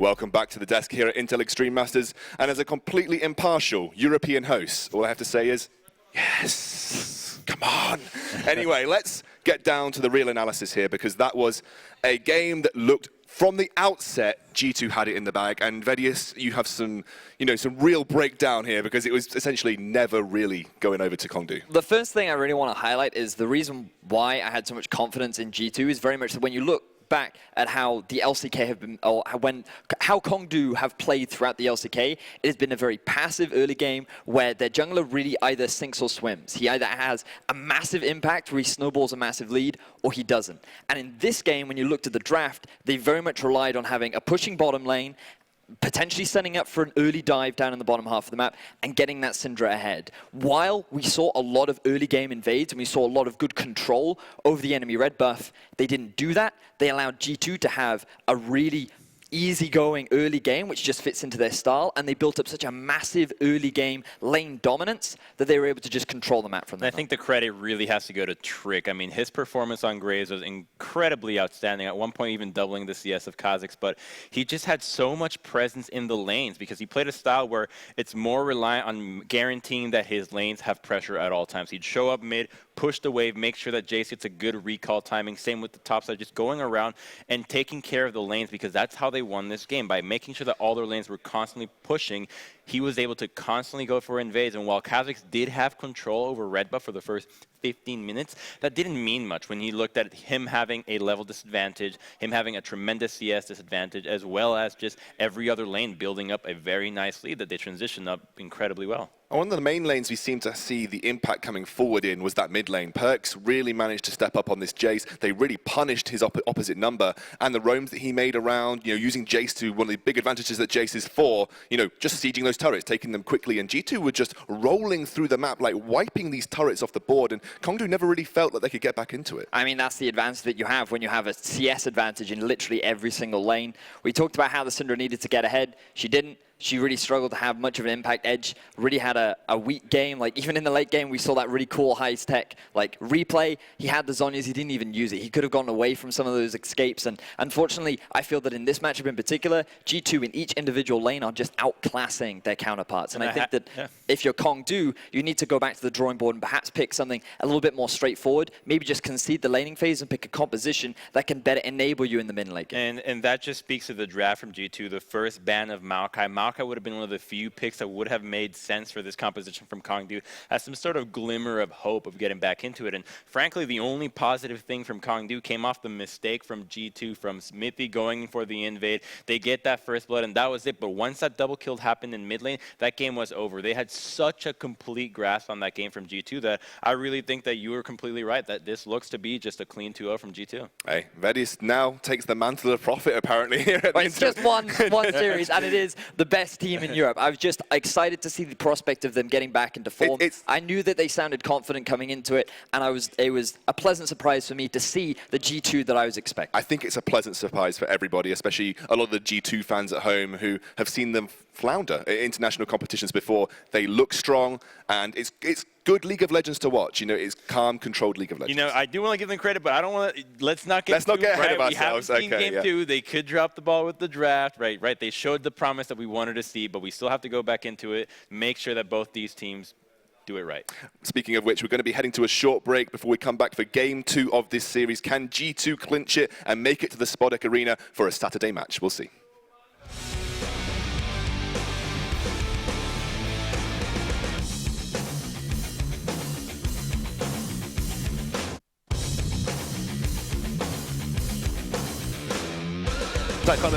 Welcome back to the desk here at Intel Extreme Masters, and as a completely impartial European host, all I have to say is, yes, come on. Anyway, let's get down to the real analysis here, because that was a game that looked, from the outset, G2 had it in the bag, and VoDs, you have some, some real breakdown here, because it was essentially never really going over to Kongdoo. The first thing I really want to highlight is the reason why I had so much confidence in G2 is very much that when you look back at how the LCK have been, or how Kongdoo have played throughout the LCK, it has been a very passive early game where their jungler really either sinks or swims. He either has a massive impact where he snowballs a massive lead, or he doesn't. And in this game, when you looked at the draft, they very much relied on having a pushing bottom lane, potentially setting up for an early dive down in the bottom half of the map and getting that Syndra ahead. While we saw a lot of early game invades and we saw a lot of good control over the enemy red buff, they didn't do that. They allowed G2 to have a really easygoing early game, which just fits into their style, and they built up such a massive early game lane dominance that they were able to just control the map from there. I think the credit really has to go to Trick. I mean, his performance on Graves was incredibly outstanding, at one point even doubling the CS of Kha'Zix, but he just had so much presence in the lanes because he played a style where it's more reliant on guaranteeing that his lanes have pressure at all times. He'd show up mid, push the wave, make sure that Jace gets a good recall timing. Same with the top side, just going around and taking care of the lanes, because that's how they won this game, by making sure that all their lanes were constantly pushing. He was able to constantly go for invades, and while Kha'Zix did have control over red buff for the first 15 minutes, that didn't mean much when you looked at him having a level disadvantage, him having a tremendous CS disadvantage, as well as just every other lane building up a very nice lead that they transitioned up incredibly well. One of the main lanes we seem to see the impact coming forward in was that mid lane. Perkz really managed to step up on this Jace. They really punished his opposite number, and the roams that he made around, using Jace to one of the big advantages that Jace is for, just sieging those turrets, taking them quickly, and G2 were just rolling through the map, like wiping these turrets off the board, and Kongdoo never really felt that they could get back into it. I mean, that's the advantage that you have when you have a CS advantage in literally every single lane. We talked about how the Syndra needed to get ahead. She didn't. She really struggled to have much of an impact. Edge really had a weak game. Like, even in the late game, we saw that really cool high-tech replay. He had the Zhonya's, he didn't even use it. He could have gone away from some of those escapes. And unfortunately, I feel that in this matchup in particular, G2 in each individual lane are just outclassing their counterparts. And I think that if you're Kongdoo, you need to go back to the drawing board and perhaps pick something a little bit more straightforward. Maybe just concede the laning phase and pick a composition that can better enable you in the mid-lane game. And that just speaks to the draft from G2, the first ban of Maokai. Maokai would have been one of the few picks that would have made sense for this composition from Kongdoo, as some sort of glimmer of hope of getting back into it. And frankly, the only positive thing from Kongdoo came off the mistake from G2, from Smithy going for the invade. They get that first blood, and that was it. But once that double kill happened in mid lane, that game was over. They had such a complete grasp on that game from G2 that I really think that you were completely right, that this looks to be just a clean 2-0 from G2. Hey, VoDs now takes the mantle of prophet, apparently, here at It's just one series, and it is the best team in Europe. I was just excited to see the prospect of them getting back into form. I knew that they sounded confident coming into it, and it was a pleasant surprise for me to see the G2 that I was expecting. I think it's a pleasant surprise for everybody, especially a lot of the G2 fans at home who have seen them flounder in international competitions before. They look strong, and it's good League of Legends to watch. It's calm, controlled League of Legends. I do want to give them credit, but I don't want to. Let's not get ahead of ourselves. We haven't seen game 2. They could drop the ball with the draft, right? They showed the promise that we wanted to see, but we still have to go back into it, make sure that both these teams do it right. Speaking of which, we're going to be heading to a short break before we come back for Game 2 of this series. Can G2 clinch it and make it to the Spodek Arena for a Saturday match? We'll see.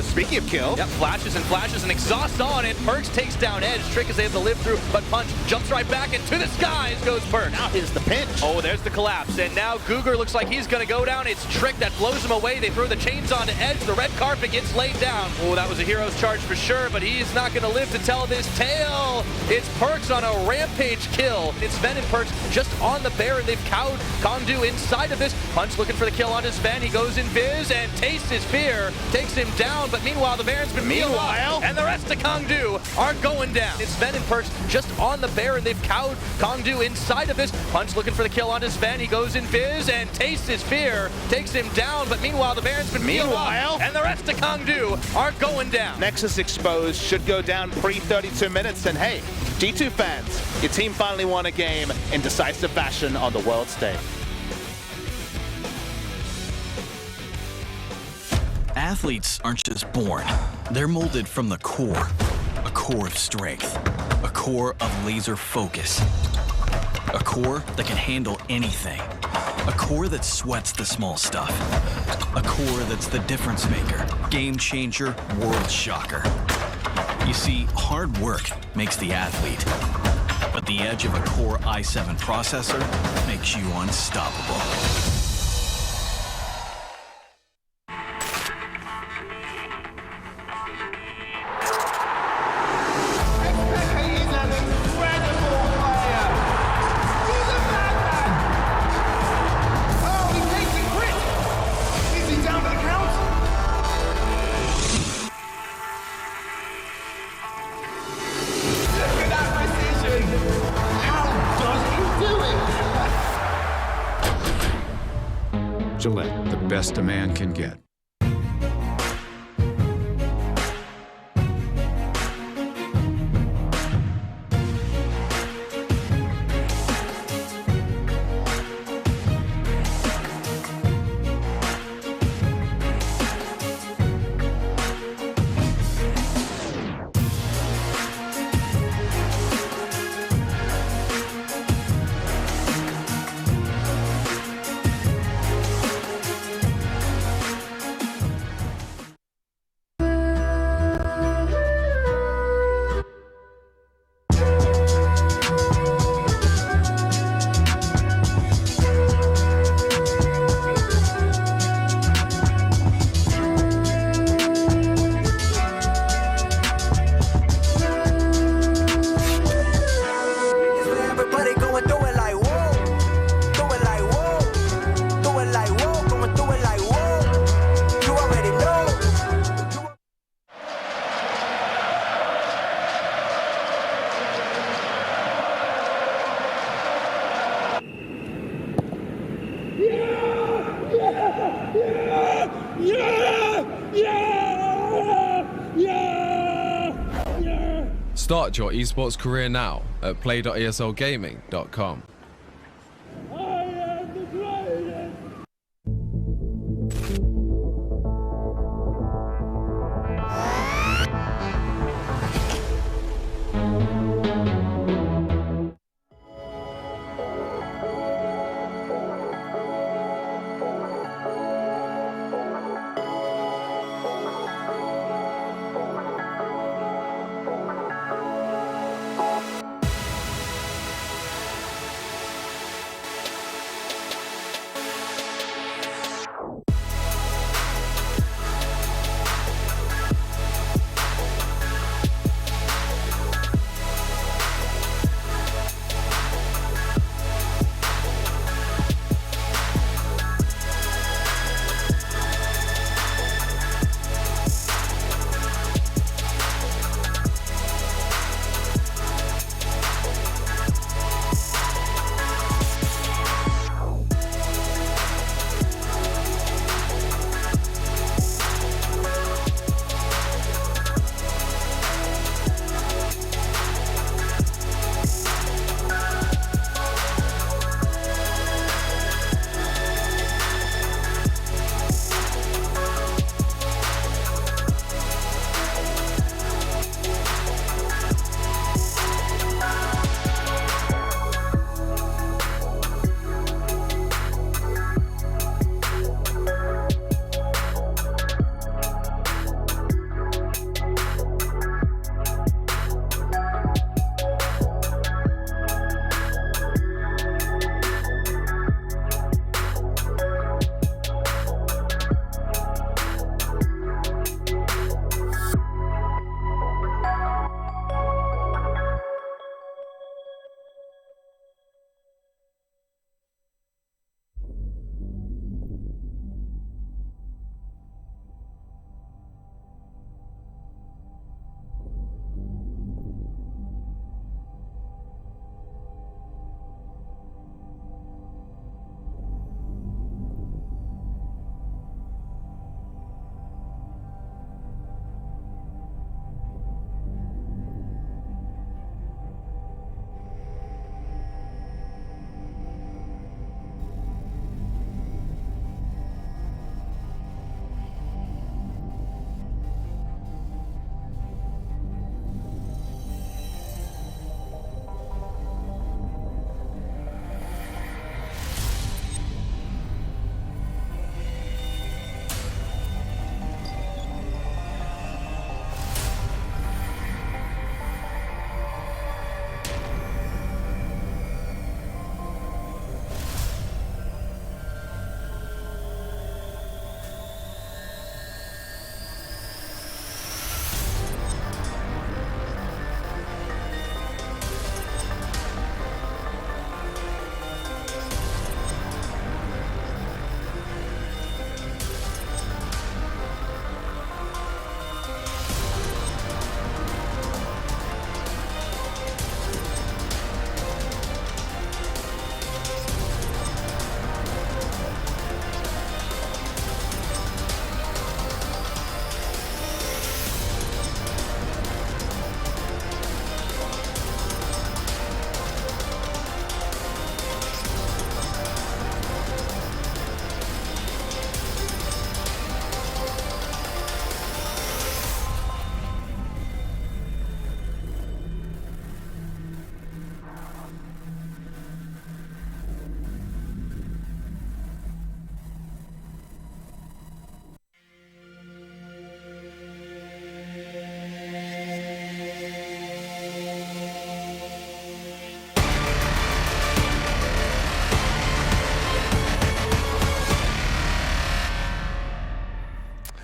Speaking of kill, flashes and exhaust on, and Perkz takes down Edge. Trick is able to live through, but Punch jumps right back into the skies goes Perkz. Now here's the pinch. Oh, there's the collapse, and now Guger looks like he's gonna go down. It's Trick that blows him away. They throw the chains on to Edge. The red carpet gets laid down. Oh, that was a hero's charge for sure, but he's not gonna live to tell this tale. It's Perkz on a rampage kill. It's Sven and Perkz just on the Baron. They've cowed Kongdoo inside of this. Punch looking for the kill on his Sven. He goes in Viz and tastes his fear, takes him down. down, but meanwhile, the Baron's been peeled off, and the rest of Kongdoo are going down. It's Sven and Perks just on the Baron. They've cowed Kongdoo inside of this. Punch looking for the kill onto Sven. He goes in Fizz and tastes his fear, takes him down, but meanwhile, the Baron's been peeled off, and the rest of Kongdoo are going down. Nexus exposed, should go down pre-32 minutes, and hey, G2 fans, your team finally won a game in decisive fashion on the world stage. Athletes aren't just born. They're molded from the core. A core of strength. A core of laser focus. A core that can handle anything. A core that sweats the small stuff. A core that's the difference maker, game changer, world shocker. You see, hard work makes the athlete. But the edge of a Core i7 processor makes you unstoppable. Gillette, the best a man can get. Start your esports career now at play.eslgaming.com.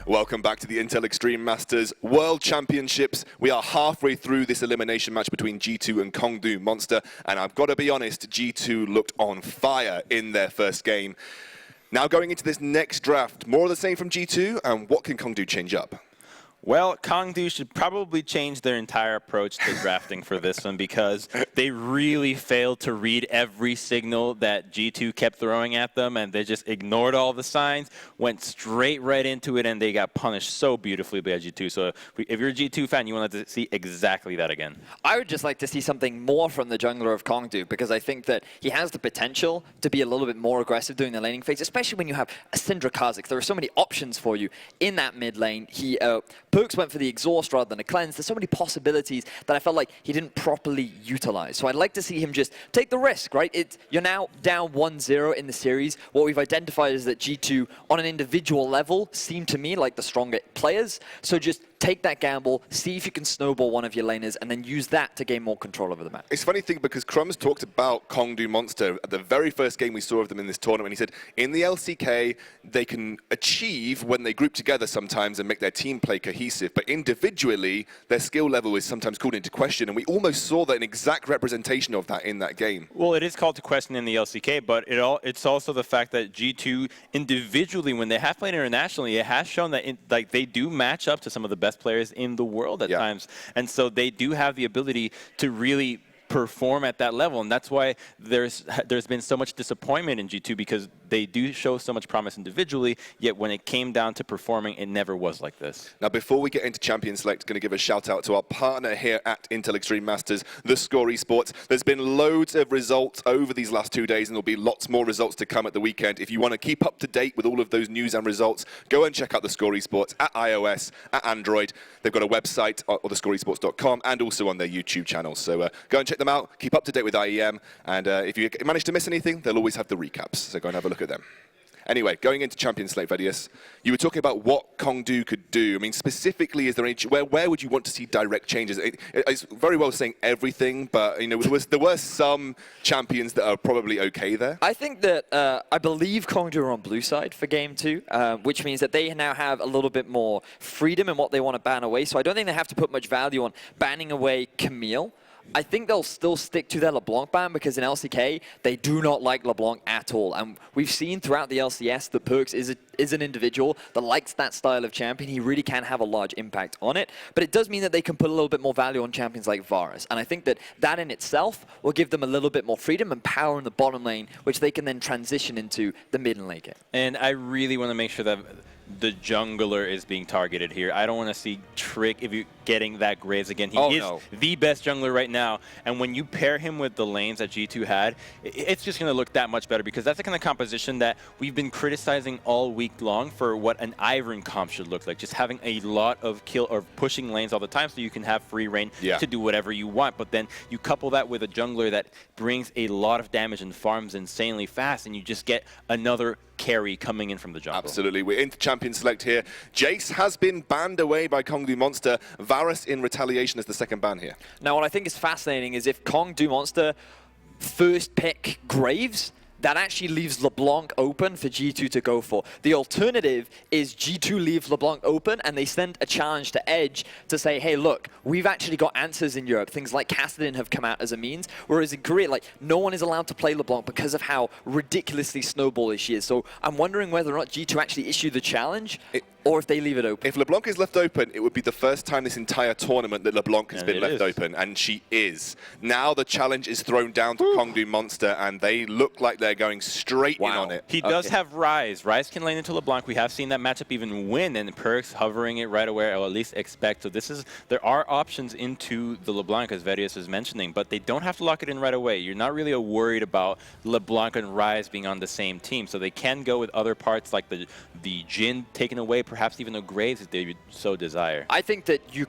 Welcome back to the Intel Extreme Masters World Championships. We are halfway through this elimination match between G2 and Kongdoo Monster, and I've got to be honest, G2 looked on fire in their first game. Now going into this next draft, more of the same from G2, and what can Kongdoo change up? Well, Kongdoo should probably change their entire approach to drafting for this one because they really failed to read every signal that G2 kept throwing at them, and they just ignored all the signs, went straight right into it, and they got punished so beautifully by G2. So if you're a G2 fan, you want to see exactly that again. I would just like to see something more from the jungler of Kongdoo because I think that he has the potential to be a little bit more aggressive during the laning phase, especially when you have a Syndra Kha'Zix. There are so many options for you in that mid lane. Perks went for the exhaust rather than a cleanse. There's so many possibilities that I felt like he didn't properly utilize. So I'd like to see him just take the risk, right? You're now down 1-0 in the series. What we've identified is that G2, on an individual level, seem to me like the stronger players. So just take that gamble, see if you can snowball one of your laners, and then use that to gain more control over the map. It's a funny thing because Crumbs talked about Kongdoo Monster at the very first game we saw of them in this tournament. He said, in the LCK, they can achieve when they group together sometimes and make their team play cohesive, but individually, their skill level is sometimes called into question, and we almost saw that an exact representation of that in that game. Well, it is called to question in the LCK, but it's also the fact that G2 individually, when they have played internationally, it has shown that they do match up to some of the best players in the world at times, and so they do have the ability to really perform at that level, and that's why there's been so much disappointment in G2 because they do show so much promise individually, yet when it came down to performing, it never was like this. Now, before we get into Champion Select, going to give a shout out to our partner here at Intel Extreme Masters, The Score Esports. There's been loads of results over these last 2 days, and there'll be lots more results to come at the weekend. If you want to keep up to date with all of those news and results, go and check out The Score Esports at iOS, at Android. They've got a website, or thescoreesports.com, and also on their YouTube channel. So go and check them out, keep up to date with IEM, and if you manage to miss anything, they'll always have the recaps, so go and have a look at them. Anyway, going into Champion Select, VoDs, you were talking about what Kongdoo could do. I mean, specifically, is there any, where would you want to see direct changes? It's very well saying everything, but you know, there were some champions that are probably okay there. I think that I believe Kongdoo are on blue side for game 2, which means that they now have a little bit more freedom in what they want to ban away. So I don't think they have to put much value on banning away Camille. I think they'll still stick to their LeBlanc ban because in LCK, they do not like LeBlanc at all. And we've seen throughout the LCS that Perks is an individual that likes that style of champion. He really can have a large impact on it. But it does mean that they can put a little bit more value on champions like Varus. And I think that that in itself will give them a little bit more freedom and power in the bottom lane, which they can then transition into the mid and late game. And I really want to make sure that the jungler is being targeted here. I don't want to see Trick if you getting that Graves again. He is the best jungler right now, and when you pair him with the lanes that G2 had, it's just going to look that much better because that's the kind of composition that we've been criticizing all week long for what an Ivern comp should look like. Just having a lot of kill or pushing lanes all the time so you can have free reign to do whatever you want, but then you couple that with a jungler that brings a lot of damage and farms insanely fast, and you just get another carry coming in from the jungle. Absolutely. We're into Champion Select here. Jace has been banned away by Kongdoo Monster. Varus in retaliation as the second ban here. Now, what I think is fascinating is if Kongdoo Monster first pick Graves, that actually leaves LeBlanc open for G2 to go for. The alternative is G2 leave LeBlanc open and they send a challenge to Edge to say, hey, look, we've actually got answers in Europe. Things like Kassadin have come out as a means, whereas in Korea, like, no one is allowed to play LeBlanc because of how ridiculously snowbally she is. So I'm wondering whether or not G2 actually issue the challenge or if they leave it open. If LeBlanc is left open, it would be the first time this entire tournament that LeBlanc has been left open, and she is. Now the challenge is thrown down to Kongdoo Monster, and they look like they're going straight in on it. He does have Ryze. Ryze can lane into LeBlanc. We have seen that matchup even win, and Perks hovering it right away, or at least expect. So there are options into the LeBlanc, as VoDs is mentioning, but they don't have to lock it in right away. You're not really worried about LeBlanc and Ryze being on the same team, so they can go with other parts like the Jhin taken away, perhaps even a Graves if they so desire. I think that you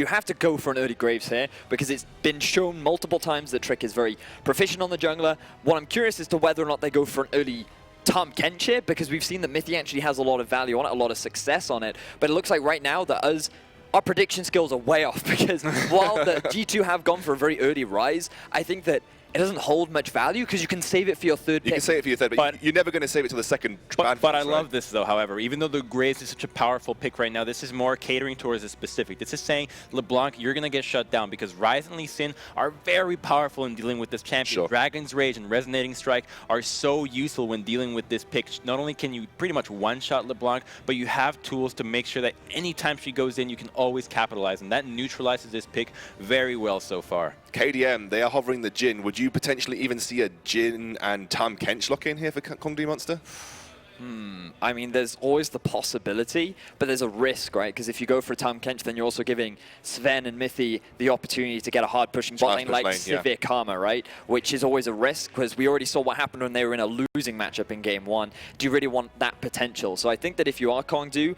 have to go for an early Graves here because it's been shown multiple times that Trick is very proficient on the jungler. What I'm curious as to whether or not they go for an early Tahm Kench here because we've seen that Mithy actually has a lot of value on it, a lot of success on it, but it looks like right now that our prediction skills are way off because while the G2 have gone for a very early Ryze, I think that it doesn't hold much value because you can save it for your third pick. You can save it for your third, but you're never going to save it to the second. But I love this, though, however. Even though the Graves is such a powerful pick right now, this is more catering towards a specific. This is saying, LeBlanc, you're going to get shut down because Ryze and Lee Sin are very powerful in dealing with this champion. Sure. Dragon's Rage and Resonating Strike are so useful when dealing with this pick. Not only can you pretty much one-shot LeBlanc, but you have tools to make sure that anytime she goes in, you can always capitalize, and that neutralizes this pick very well so far. KDM, they are hovering the Jin. Would you potentially even see a Jin and Tahm Kench lock in here for Kongdoo Monster? I mean, there's always the possibility, but there's a risk, right? Because if you go for a Tahm Kench, then you're also giving Sven and Mithy the opportunity to get a hard pushing bot lane like Sivir Karma, right? Which is always a risk, because we already saw what happened when they were in a losing matchup in game 1. Do you really want that potential? So I think that if you are Kongdoo,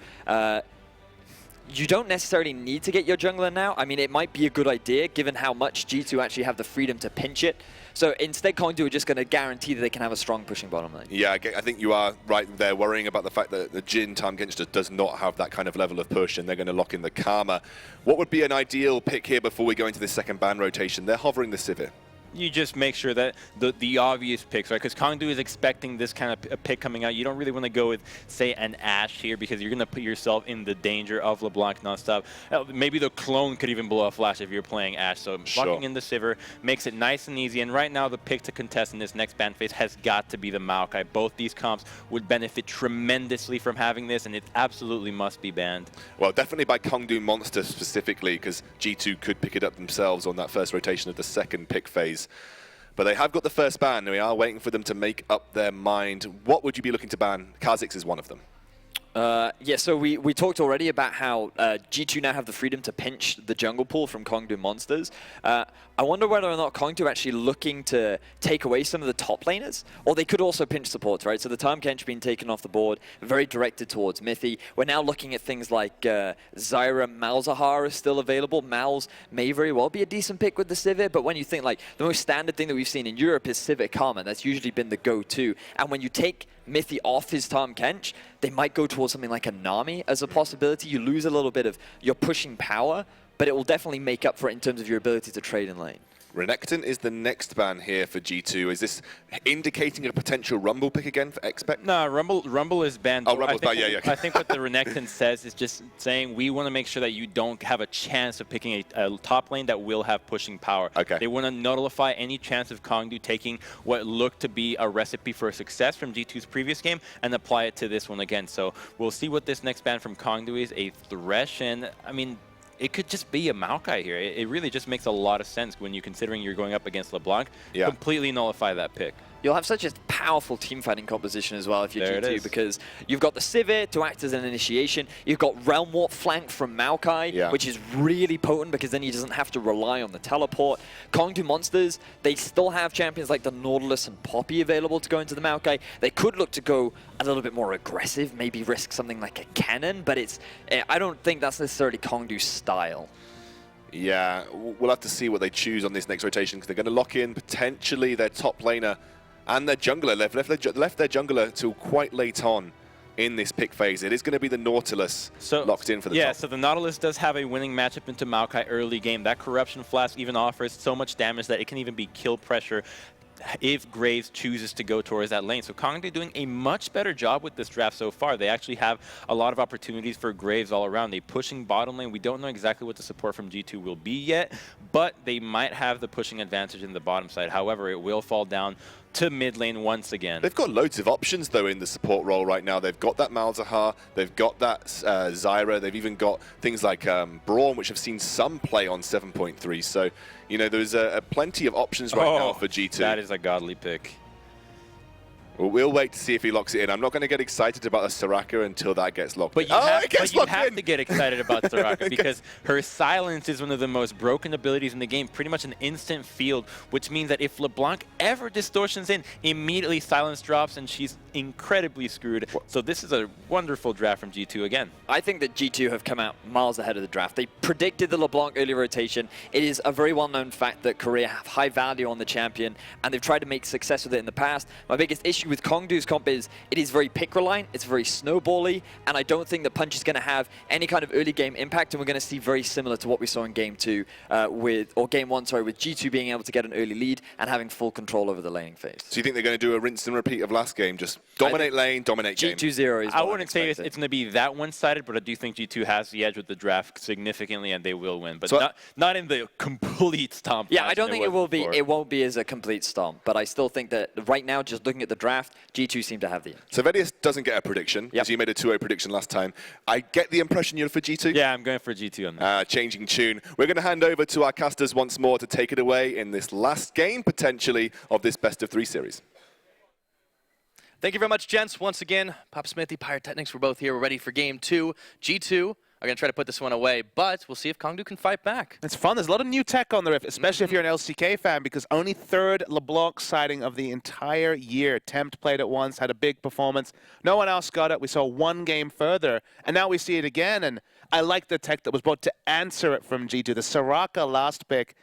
you don't necessarily need to get your jungler now. I mean, it might be a good idea, given how much G2 actually have the freedom to pinch it. So instead, Kongdoo are just going to guarantee that they can have a strong pushing bottom lane. Yeah, I think you are right there, worrying about the fact that the Jin Tahm Kench just does not have that kind of level of push, and they're going to lock in the Karma. What would be an ideal pick here before we go into the second ban rotation? They're hovering the Sivir. You just make sure that the obvious picks, right? Because Kongdoo is expecting this kind of a pick coming out. You don't really want to go with, say, an Ashe here because you're going to put yourself in the danger of LeBlanc nonstop. Maybe the clone could even blow a flash if you're playing Ashe. So blocking in the Sivir makes it nice and easy. And right now, the pick to contest in this next ban phase has got to be the Maokai. Both these comps would benefit tremendously from having this, and it absolutely must be banned. Well, definitely by Kongdoo Monster specifically, because G2 could pick it up themselves on that first rotation of the second pick phase. But they have got the first ban, and we are waiting for them to make up their mind. What would you be looking to ban? Kha'Zix is one of them. Yeah, so we talked already about how G2 now have the freedom to pinch the jungle pool from Kongdoo Monsters. I wonder whether or not Kongdoo are actually looking to take away some of the top laners, or they could also pinch supports, right? So the Tahm Kench being taken off the board, very directed towards Mithy. We're now looking at things like Zyra Malzahar is still available. Malz may very well be a decent pick with the Sivir, but when you think like the most standard thing that we've seen in Europe is Sivir Karma. That's usually been the go-to. And when you take Mithy off his Tahm Kench, they might go towards something like a Nami as a possibility. You lose a little bit of your pushing power, but it will definitely make up for it in terms of your ability to trade in lane. Renekton is the next ban here for G2. Is this indicating a potential Rumble pick again for Expect? No, Rumble is banned. Oh, Rumble's banned, yeah. I think what the Renekton says is just saying we want to make sure that you don't have a chance of picking a top lane that will have pushing power. Okay. They want to nullify any chance of Kongdoo taking what looked to be a recipe for success from G2's previous game and apply it to this one again. So we'll see what this next ban from Kongdoo is. A Thresh, and I mean, it could just be a Maokai here. It really just makes a lot of sense when you're considering you're going up against LeBlanc. Yeah. Completely nullify that pick. You'll have such a powerful team fighting composition as well if you're There it G2, is. because you've got the Sivir to act as an initiation. You've got Realm Warp flank from Maokai, which is really potent because then he doesn't have to rely on the teleport. Kongdoo Monsters, they still have champions like the Nautilus and Poppy available to go into the Maokai. They could look to go a little bit more aggressive, maybe risk something like a cannon, but I don't think that's necessarily Kongdoo's style. Yeah, we'll have to see what they choose on this next rotation, because they're going to lock in potentially their top laner and their jungler. They've left their jungler till quite late on in this pick phase. It is going to be the Nautilus locked in for the top. Yeah, so the Nautilus does have a winning matchup into Maokai early game. That Corruption Flask even offers so much damage that it can even be kill pressure if Graves chooses to go towards that lane. So Kongdoo doing a much better job with this draft so far. They actually have a lot of opportunities for Graves all around. They pushing bottom lane. We don't know exactly what the support from G2 will be yet, but they might have the pushing advantage in the bottom side. However, it will fall down to mid lane once again. They've got loads of options, though, in the support role right now. They've got that Malzahar, they've got that Zyra, they've even got things like Braum, which have seen some play on 7.3. So, you know, there's plenty of options right now for G2. That is a godly pick. Well, we'll wait to see if he locks it in. I'm not going to get excited about a Soraka until that gets locked in. But you have to get excited about Soraka because her silence is one of the most broken abilities in the game. Pretty much an instant field, which means that if LeBlanc ever distortions in, immediately silence drops and she's incredibly screwed. So this is a wonderful draft from G2 again. I think that G2 have come out miles ahead of the draft. They predicted the LeBlanc early rotation. It is a very well-known fact that Korea have high value on the champion, and they've tried to make success with it in the past. My biggest issue issue with Kongdoo's comp is it is very pick reliant, it's very snowbally, and I don't think that Punch is going to have any kind of early game impact, and we're going to see very similar to what we saw in game 2 game 1, sorry, with G2 being able to get an early lead and having full control over the laning phase. So you think they're going to do a rinse and repeat of last game, just dominate lane, dominate game? G2-0 is I wouldn't say it's going to be that one-sided, but I do think G2 has the edge with the draft significantly, and they will win. But So not in the complete stomp. Yeah, I don't think it will be. Before. It won't be as a complete stomp, but I still think that right now, just looking at the draft, G2 seem to have the edge. So VoDs doesn't get a prediction, because you made a 2-0 prediction last time. I get the impression you're for G2? Yeah, I'm going for G2 on that. Changing tune. We're going to hand over to our casters once more to take it away in this last game, potentially, of this best-of-3 series. Thank you very much, gents. Once again, Pop Smithy, Pyrotechnics, we're both here. We're ready for game 2. G2 are going to try to put this one away, but we'll see if Kongdoo can fight back. It's fun. There's a lot of new tech on the Rift, especially if you're an LCK fan, because only third LeBlanc sighting of the entire year. Tempt played it once, had a big performance. No one else got it. We saw one game further, and now we see it again, and I like the tech that was brought to answer it from G2. The Soraka last pick,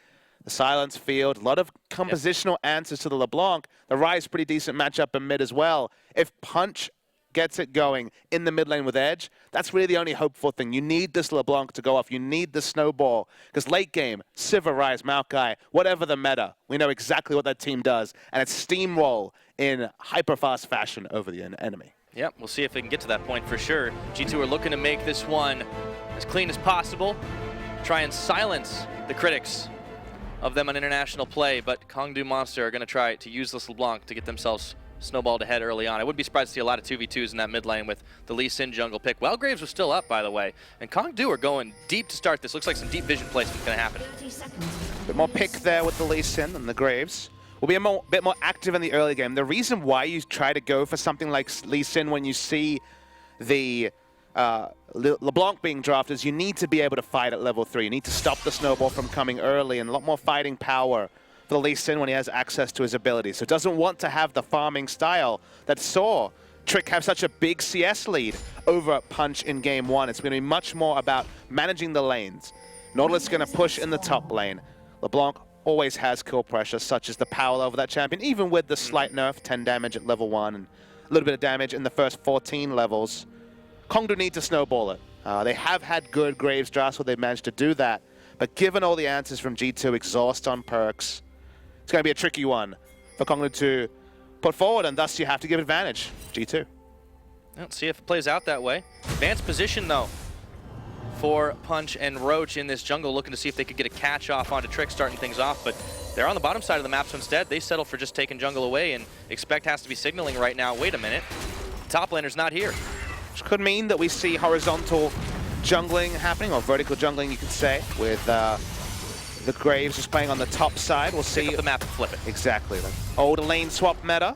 the Silence Field, a lot of compositional answers to the LeBlanc. The Rise, pretty decent matchup in mid as well. If Punch gets it going in the mid lane with Edge, that's really the only hopeful thing. You need this LeBlanc to go off. You need the snowball. Because late game, Sivir, Rise, Maokai, whatever the meta, we know exactly what that team does. And it's steamroll in hyper-fast fashion over the enemy. Yep, we'll see if they can get to that point for sure. G2 are looking to make this one as clean as possible. Try and silence the critics of them on international play, but Kongdoo Monster are going to try to use this LeBlanc to get themselves snowballed ahead early on. I wouldn't be surprised to see a lot of 2v2s in that mid lane with the Lee Sin jungle pick. Wellgraves was still up, by the way, and Kongdoo are going deep to start this. Looks like some deep vision placement going to happen. A bit more pick there with the Lee Sin than the Graves. Will be a bit more active in the early game. The reason why you try to go for something like Lee Sin when you see the LeBlanc being drafted is you need to be able to fight at level 3. You need to stop the snowball from coming early, and a lot more fighting power for the Lee Sin when he has access to his abilities. So doesn't want to have the farming style that saw Trick have such a big CS lead over Punch in game 1. It's going to be much more about managing the lanes. Nautilus is going to push in the top lane. LeBlanc always has kill pressure, such as the power over that champion, even with the slight nerf, 10 damage at level 1, and a little bit of damage in the first 14 levels. Kongdoo need to snowball it. They have had good Graves drafts where they've managed to do that, but given all the answers from G2, exhaust on perks, it's going to be a tricky one for Kongdoo to put forward, and thus you have to give advantage, G2. Let's see if it plays out that way. Advanced position, though, for Punch and Roach in this jungle, looking to see if they could get a catch off onto Trick, starting things off, but they're on the bottom side of the map, so instead they settle for just taking jungle away, and Expect has to be signaling right now, wait a minute, top laner's not here. Which could mean that we see horizontal jungling happening, or vertical jungling you could say, with the Graves just playing on the top side. We'll see. Pick up the map and flip it. Exactly. The old lane swap meta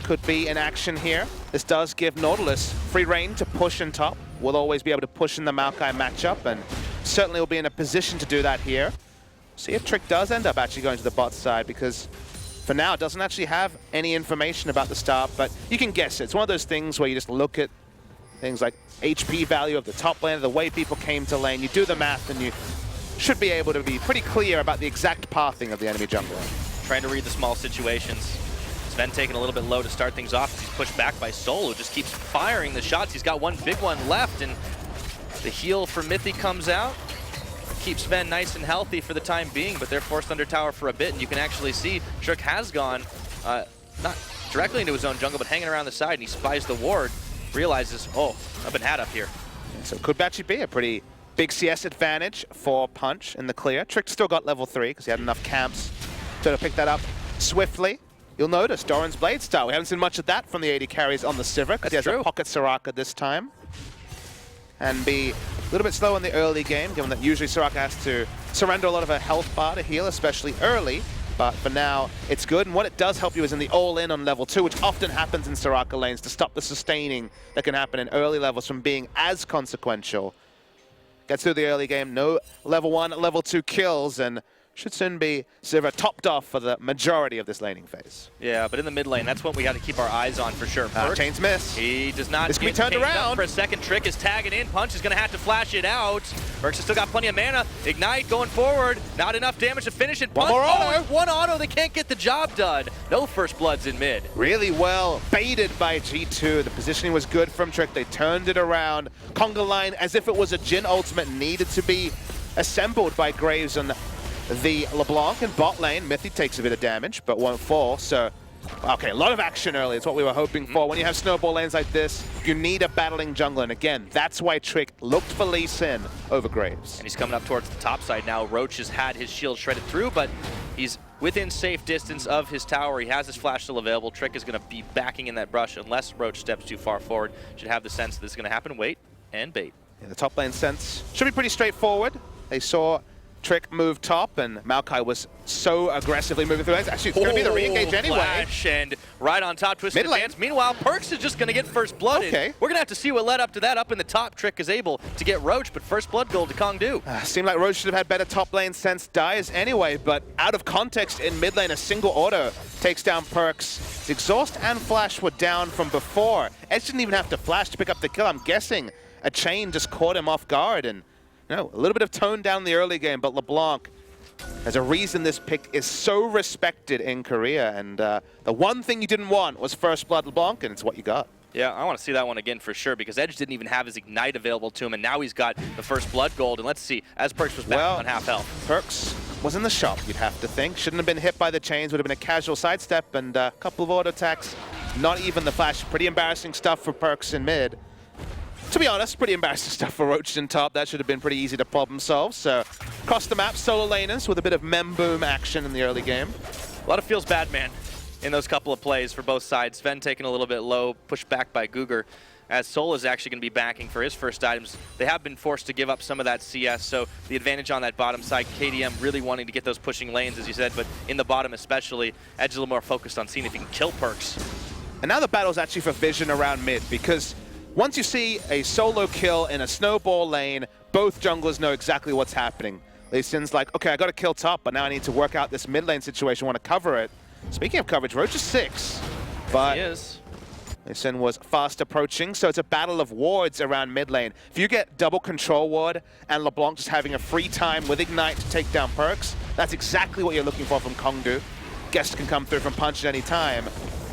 could be in action here. This does give Nautilus free reign to push in top. We'll always be able to push in the Maokai matchup, and certainly will be in a position to do that here. See if Trick does end up actually going to the bot side, because for now it doesn't actually have any information about the start, but you can guess it. It's one of those things where you just look at things like HP value of the top lane, the way people came to lane. You do the math and you should be able to be pretty clear about the exact pathing of the enemy jungler. Trying to read the small situations. Sven taking a little bit low to start things off. He's pushed back by Sol, who just keeps firing the shots. He's got one big one left, and the heal for Mythy comes out. Keeps Sven nice and healthy for the time being, but they're forced under tower for a bit, and you can actually see Trick has gone not directly into his own jungle, but hanging around the side, and he spies the ward, realizes, oh, I've been had up here. Yeah, so could actually be a pretty big CS advantage for Punch in the clear. Trick still got level 3 because he had enough camps to pick that up swiftly. You'll notice Doran's Blade Style. We haven't seen much of that from the AD carries on the Sivir because he has a pocket Soraka this time. And be a little bit slow in the early game, given that usually Soraka has to surrender a lot of her health bar to heal, especially early. But for now, it's good. And what it does help you is in the all-in on level 2, which often happens in Soraka lanes to stop the sustaining that can happen in early levels from being as consequential. Gets through the early game, no level 1, level 2 kills, and should soon be Sivir topped off for the majority of this laning phase. Yeah, but in the mid lane, that's what we got to keep our eyes on for sure. Perk, Chains miss. he does not This can be get turned chained up around. for a second. Trick is tagging in. Punch is going to have to flash it out. Perks has still got plenty of mana. Ignite going forward. Not enough damage to finish it. One Punch, more auto. one auto. They can't get the job done. No first bloods in mid. Really well baited by G2. The positioning was good from Trick. They turned it around. Conga line, as if it was a Jhin ultimate, needed to be assembled by Graves on the LeBlanc and bot lane. Mythy takes a bit of damage, but won't fall. So, okay, a lot of action early. It's what we were hoping for. When you have snowball lanes like this, you need a battling jungler. And again, that's why Trick looked for Lee Sin over Graves. And he's coming up towards the top side now. Roach has had his shield shredded through, but he's within safe distance of his tower. He has his flash still available. Trick is going to be backing in that brush unless Roach steps too far forward. Should have the sense that this is going to happen. Wait and bait. Yeah, the top lane sense should be pretty straightforward. They saw Trick move top, and Maokai was so aggressively moving through. Actually, it's going to be the re-engage anyway. Flash and right on top, twisted Mid lane. advance. Meanwhile, Perks is just going to get first blood. Okay. We're going to have to see what led up to that. Up in the top, Trick is able to get Roach, but first blood gold to Kongdoo. Seemed like Roach should have had better top lane sense dies anyway, but out of context in mid lane, a single auto takes down Perks. The exhaust and flash were down from before. Edge didn't even have to flash to pick up the kill. I'm guessing a chain just caught him off guard, and a little bit of tone down in the early game, but LeBlanc, there's a reason this pick is so respected in Korea, and the one thing you didn't want was first blood LeBlanc, and it's what you got. Yeah, I want to see that one again for sure, because Edge didn't even have his Ignite available to him, and now he's got the first blood gold. And let's see, as Perks was back on half health. Perks was in the shop, you'd have to think. Shouldn't have been hit by the chains, would have been a casual sidestep, and a couple of auto attacks. Not even the flash. Pretty embarrassing stuff for Perks in mid. To be honest, pretty embarrassing stuff for Roach in top. That should have been pretty easy to problem solve. So, across the map, solo laners with a bit of mem-boom action in the early game. A lot of feels bad, man, in those couple of plays for both sides. Sven taking a little bit low, pushed back by Guger, as Sol is actually going to be backing for his first items. They have been forced to give up some of that CS, so the advantage on that bottom side, KDM really wanting to get those pushing lanes, as you said, but in the bottom especially, Edge is a little more focused on seeing if he can kill Perks. And now the battle's actually for vision around mid, because once you see a solo kill in a snowball lane, both junglers know exactly what's happening. Lee Sin's like, okay, I got to kill top, but now I need to work out this mid lane situation, want to cover it. Speaking of coverage, Roach is 6, but He is. Lee Sin was fast approaching, so it's a battle of wards around mid lane. If you get double control ward and LeBlanc just having a free time with Ignite to take down Perks, that's exactly what you're looking for from Kongdoo. Guests can come through from punch at any time.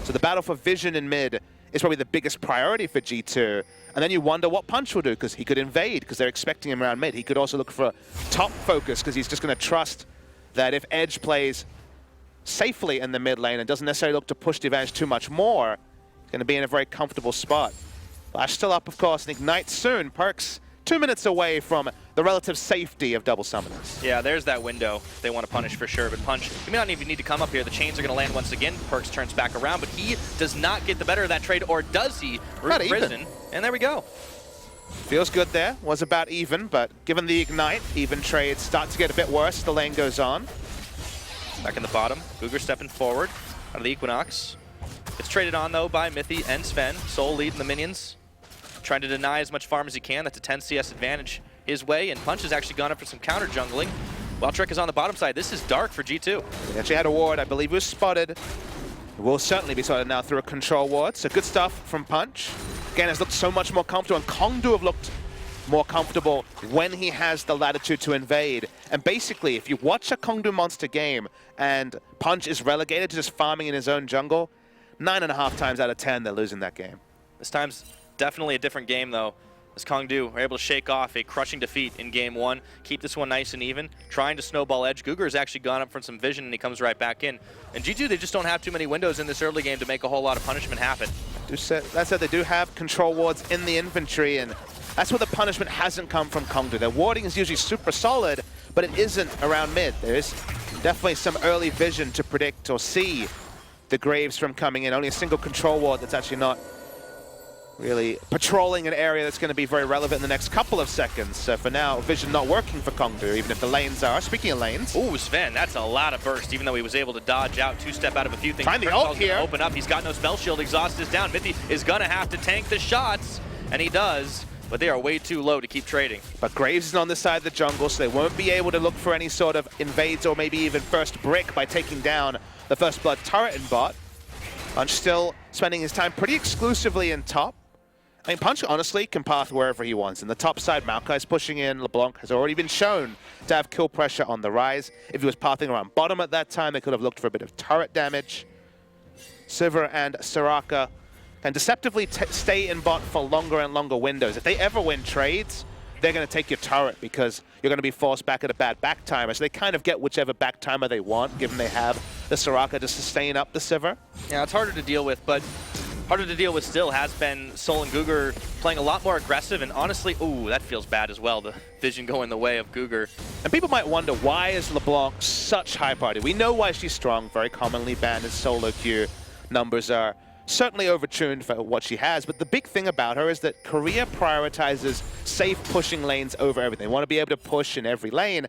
So the battle for vision in mid is probably the biggest priority for G2. And then you wonder what Punch will do, because he could invade, because they're expecting him around mid. He could also look for a top focus, because he's just going to trust that if Edge plays safely in the mid lane and doesn't necessarily look to push the advantage too much more, he's going to be in a very comfortable spot. Flash still up, of course, and Ignite soon. Perks 2 minutes away from the relative safety of double summoners. Yeah, there's that window they want to punish for sure, but Punch, he may not even need to come up here. The chains are going to land once again. Perks turns back around, but he does not get the better of that trade, or does he? Not even. Risen, and there we go. Feels good there. Was about even, but given the Ignite, even trades start to get a bit worse. The lane goes on. Back in the bottom, Guger stepping forward out of the Equinox. It's traded on, though, by Mythy and Sven. Sol leading the minions, trying to deny as much farm as he can. That's a 10 CS advantage his way, and Punch has actually gone up for some counter jungling. While Trick is on the bottom side, this is dark for G2. He actually had a ward, I believe, was spotted. It will certainly be spotted now through a control ward. So good stuff from Punch. Again, has looked so much more comfortable, and Kongdoo have looked more comfortable when he has the latitude to invade. And basically, if you watch a Kongdoo monster game and Punch is relegated to just farming in his own jungle, 9.5 times out of 10, they're losing that game. This time's definitely a different game, though, as Kongdoo are able to shake off a crushing defeat in game 1, keep this one nice and even, trying to snowball Edge. Guger has actually gone up for some vision, and he comes right back in. And G2, they just don't have too many windows in this early game to make a whole lot of punishment happen. That said, they do have control wards in the inventory, and that's where the punishment hasn't come from Kongdoo. Their warding is usually super solid, but it isn't around mid. There is definitely some early vision to predict or see the Graves from coming in. Only a single control ward that's actually not really patrolling an area that's going to be very relevant in the next couple of seconds. So for now, vision not working for Kongdoo, even if the lanes are. Speaking of lanes. Ooh, Sven, that's a lot of burst, even though he was able to dodge out, two-step out of a few things. Find the ult here. Open up, he's got no spell shield, exhaust is down. Mythy is going to have to tank the shots, and he does. but they are way too low to keep trading. But Graves is on this side of the jungle, so they won't be able to look for any sort of invades or maybe even first brick by taking down the First Blood turret in bot. Punch still spending his time pretty exclusively in top. I mean, Punch honestly can path wherever he wants. In the top side, Maokai's pushing in. LeBlanc has already been shown to have kill pressure on the rise. If he was pathing around bottom at that time, they could have looked for a bit of turret damage. Sivir and Soraka can deceptively stay in bot for longer and longer windows. If they ever win trades, they're going to take your turret because you're going to be forced back at a bad back timer. So they kind of get whichever back timer they want, given they have the Soraka to sustain up the Sivir. Yeah, it's harder to deal with, but harder to deal with still has been Sol and Gugur playing a lot more aggressive, and honestly, ooh, that feels bad as well, the vision going the way of Gugur. And people might wonder, why is LeBlanc such high priority? We know why she's strong, very commonly banned in solo queue. Numbers are certainly overtuned for what she has, but the big thing about her is that Korea prioritizes safe pushing lanes over everything. They want to be able to push in every lane.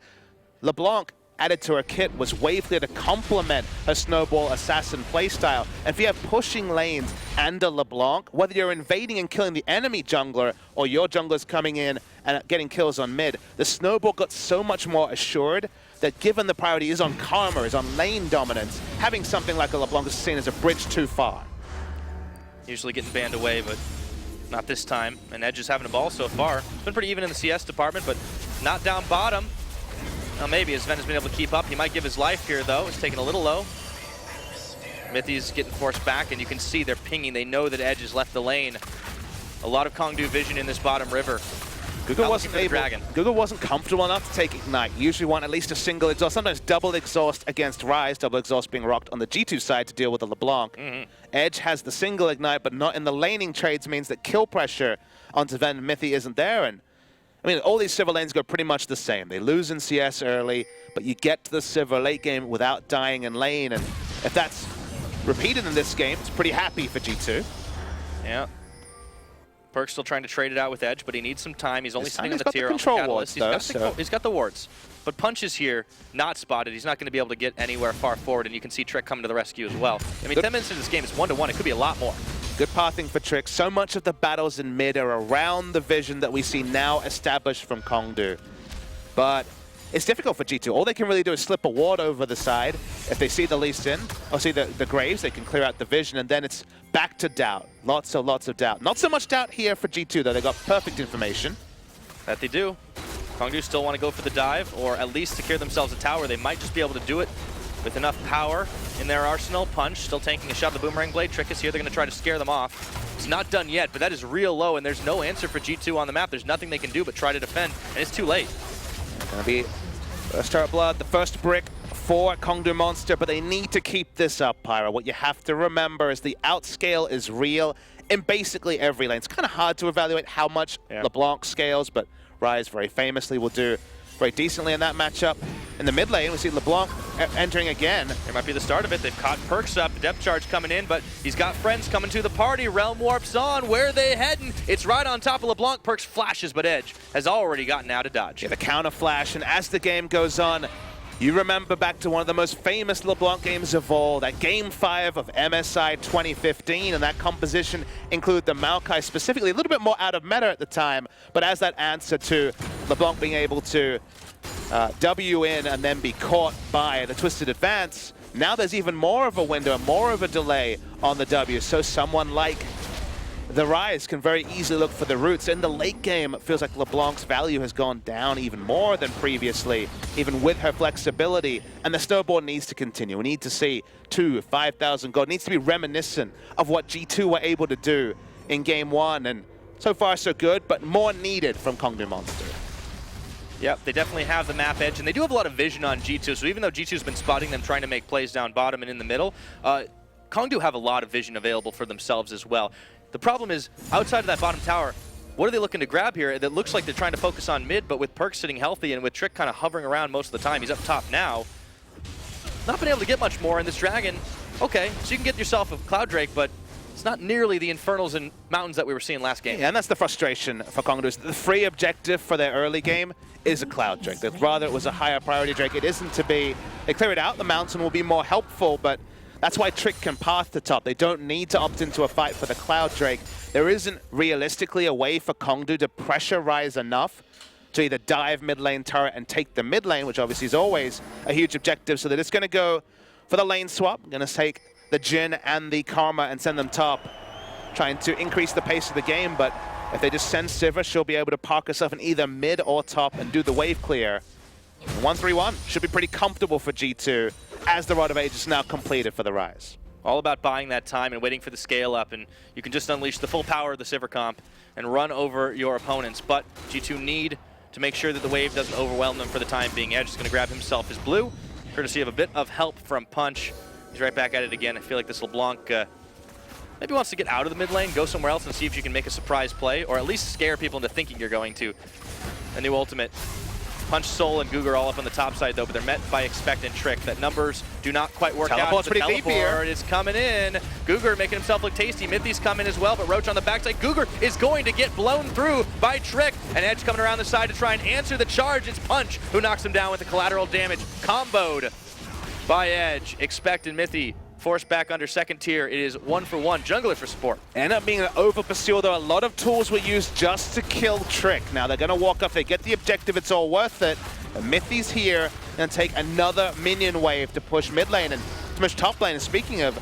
LeBlanc added to her kit was Wave Clear to complement her Snowball Assassin playstyle. And if you have pushing lanes and a LeBlanc, whether you're invading and killing the enemy jungler or your jungler's coming in and getting kills on mid, the Snowball got so much more assured that given the priority is on Karma, is on lane dominance, having something like a LeBlanc is seen as a bridge too far. Usually getting banned away, but not this time. And Edge is having a ball so far. It's been pretty even in the CS department, but not down bottom. Well, maybe as Sven has been able to keep up. He might give his life here, though. It's taken a little low. Mithy's getting forced back, and you can see they're pinging. They know that Edge has left the lane. A lot of Kongdoo vision in this bottom river. Gugur wasn't comfortable enough to take Ignite. Usually want at least a single exhaust, sometimes double exhaust against Rise, double exhaust being rocked on the G2 side to deal with the LeBlanc. Edge has the single Ignite, but not in the laning trades, means that kill pressure onto Ven and Mithy isn't there. And I mean, all these Sivir lanes go pretty much the same. They lose in CS early, but you get to the Sivir late game without dying in lane. And if that's repeated in this game, it's pretty happy for G2. Yeah. Perk's still trying to trade it out with Edge, but he needs some time. He's only sitting on the got tier the on the control Catalyst. wards, though, He's got the wards. But Punch is here, not spotted. He's not going to be able to get anywhere far forward, and you can see Trick coming to the rescue as well. I mean, 10 minutes into this game, it's 1-1. It could be a lot more. Good pathing for Trick. So much of the battles in mid are around the vision that we see now established from Kongdoo. But it's difficult for G2. All they can really do is slip a ward over the side. If they see the Lee Sin or see the Graves, they can clear out the vision, and then it's back to doubt. Lots of doubt. Not so much doubt here for G2, though. They got perfect information. That they do. Kongdoo still want to go for the dive, or at least secure themselves a tower. They might just be able to do it with enough power in their arsenal. Punch still taking a shot at the Boomerang Blade. Trick is here. They're going to try to scare them off. It's not done yet, but that is real low, and there's no answer for G2 on the map. There's nothing they can do but try to defend, and it's too late. Gonna be first turret blood, the first brick for Kongdoo Monster, but they need to keep this up, Pyra. What you have to remember is the outscale is real in basically every lane. It's kind of hard to evaluate how much LeBlanc scales, but Rise very famously will do very decently in that matchup. In the mid lane, we see LeBlanc entering again. It might be the start of it. They've caught Perks up, depth charge coming in, but he's got friends coming to the party. Realm Warp's on. Where are they heading? It's right on top of LeBlanc. Perks flashes, but Edge has already gotten out of dodge. Yeah, the counter flash, and as the game goes on, you remember back to one of the most famous LeBlanc games of all, that Game 5 of MSI 2015, and that composition included the Maokai specifically, a little bit more out of meta at the time, but as that answer to LeBlanc being able to W in and then be caught by the Twisted Advance, now there's even more of a window, more of a delay on the W, so someone like the Rise can very easily look for the roots. In the late game, it feels like LeBlanc's value has gone down even more than previously, even with her flexibility. And the snowball needs to continue. We need to see 5,000 gold. It needs to be reminiscent of what G2 were able to do in Game 1. And so far, so good, but more needed from Kongdoo Monster. Yep, they definitely have the map edge, and they do have a lot of vision on G2. So even though G2's been spotting them trying to make plays down bottom and in the middle, Kongdoo have a lot of vision available for themselves as well. The problem is, outside of that bottom tower, what are they looking to grab here? That looks like they're trying to focus on mid, but with Perk sitting healthy and with Trick kind of hovering around most of the time, he's up top now. Not been able to get much more in this Dragon. Okay, so you can get yourself a Cloud Drake, but it's not nearly the Infernals and Mountains that we were seeing last game. Yeah, and that's the frustration for Kongdoo. The free objective for their early game is a Cloud Drake. They'd rather it was a higher priority Drake. It isn't to be. They clear it out, the Mountain will be more helpful, but That's why Trick can path to top. They don't need to opt into a fight for the Cloud Drake. There isn't realistically a way for Kongdoo to pressurize enough to either dive mid lane turret and take the mid lane, which obviously is always a huge objective. So they're just going to go for the lane swap. Going to take the Jhin and the Karma and send them top, trying to increase the pace of the game. But if they just send Sivir, she'll be able to park herself in either mid or top and do the wave clear. 1-3-1 should be pretty comfortable for G2 as the Rod of Age is now completed for the Rise. All about buying that time and waiting for the scale up, and you can just unleash the full power of the Sivir comp and run over your opponents. But G2 need to make sure that the wave doesn't overwhelm them for the time being. Edge is going to grab himself his blue, courtesy of a bit of help from Punch. He's right back at it again. I feel like this LeBlanc maybe wants to get out of the mid lane, go somewhere else and see if you can make a surprise play, or at least scare people into thinking you're going to. A new ultimate. Punch, Soul, and Google all up on the top side, though, but they're met by Expect and Trick. That numbers do not quite work out. Teleport's pretty deep here. Teleport is coming in. Google making himself look tasty. Mythi's coming as well, but Roach on the backside. Google is going to get blown through by Trick. And Edge coming around the side to try and answer the charge. It's Punch who knocks him down with the collateral damage. Comboed by Edge. Expect and Mythi forced back under second tier. It is 1-for-1. Jungler for support. End up being an over pursue, though. A lot of tools were used just to kill Trick. Now they're going to walk off. They get the objective. It's all worth it. Mythi's here and take another minion wave to push mid lane and to push top lane. And speaking of